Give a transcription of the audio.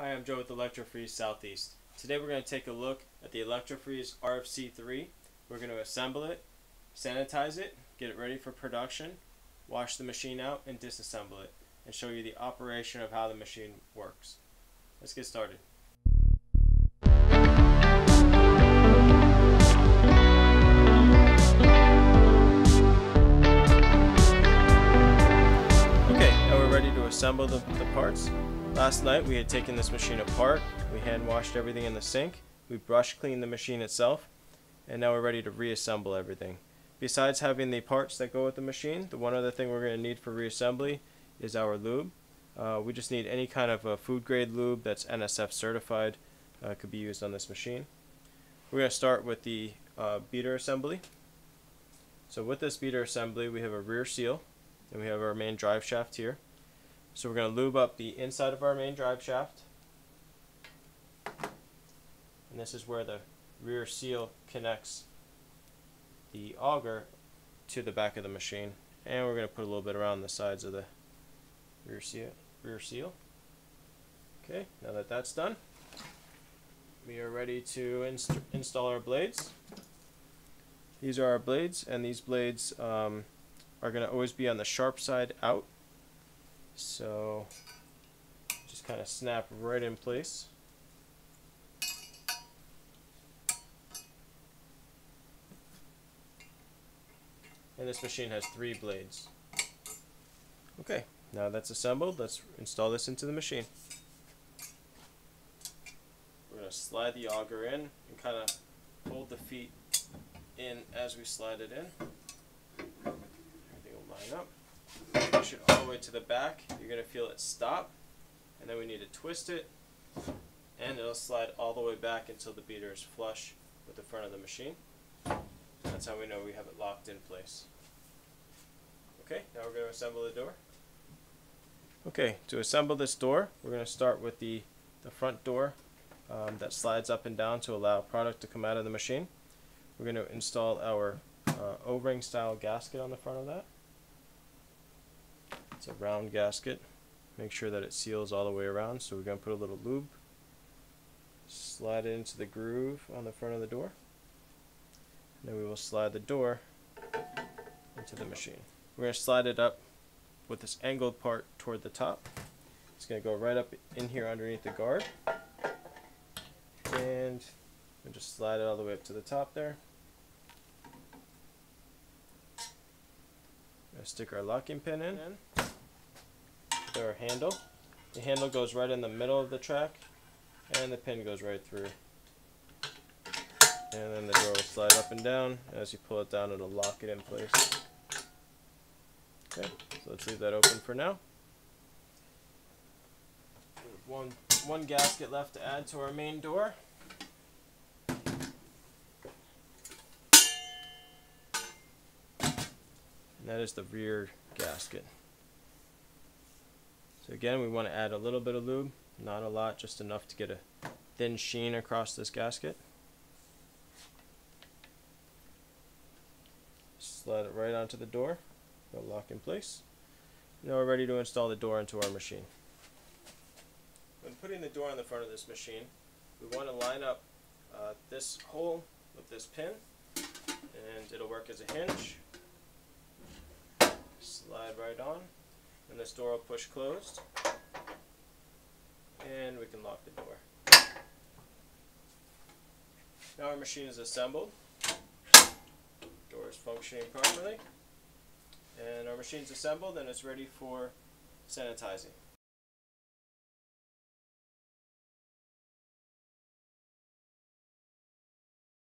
Hi, I'm Joe with Electro-Freeze Southeast. Today we're going to take a look at the Electro-Freeze RFC3. We're going to assemble it, sanitize it, get it ready for production, wash the machine out, and disassemble it, and show you the operation of how the machine works. Let's get started. Okay, now we're ready to assemble the parts. Last night we had taken this machine apart, we hand washed everything in the sink, we brush cleaned the machine itself, and now we're ready to reassemble everything. Besides having the parts that go with the machine, the one other thing we're going to need for reassembly is our lube. We just need any kind of a food grade lube that's NSF certified, could be used on this machine. We're going to start with the beater assembly. So with this beater assembly we have a rear seal, and we have our main drive shaft here. So we're going to lube up the inside of our main drive shaft, and this is where the rear seal connects the auger to the back of the machine, and we're going to put a little bit around the sides of the rear seal. Okay, now that that's done, we are ready to install our blades. These are our blades, and these blades are going to always be on the sharp side out. So just kind of snap right in place. And this machine has 3 blades. Okay, now that's assembled, let's install this into the machine. We're going to slide the auger in and kind of hold the feet in as we slide it in. Everything will line up. Push it all the way to the back. You're going to feel it stop, and then we need to twist it, and it'll slide all the way back until the beater is flush with the front of the machine. That's how we know we have it locked in place. Okay, now we're going to assemble the door. Okay, to assemble this door, we're going to start with the front door that slides up and down to allow product to come out of the machine. We're going to install our O-ring style gasket on the front of that. It's a round gasket. Make sure that it seals all the way around, so we're going to put a little lube, slide it into the groove on the front of the door, and then we will slide the door into the machine. We're going to slide it up with this angled part toward the top. It's going to go right up in here underneath the guard, and we'll just slide it all the way up to the top there. Stick our locking pin in with our handle. The handle goes right in the middle of the track, and the pin goes right through. And then the door will slide up and down. As you pull it down, it'll lock it in place. Okay, so let's leave that open for now. One gasket left to add to our main door. And that is the rear gasket. So again, we want to add a little bit of lube, not a lot, just enough to get a thin sheen across this gasket. Slide it right onto the door, it'll lock in place. Now we're ready to install the door into our machine. When putting the door on the front of this machine, we want to line up this hole with this pin, and it'll work as a hinge. Slide right on, and this door will push closed, and we can lock the door. Now our machine is assembled, door is functioning properly, and our machine's assembled and it's ready for sanitizing.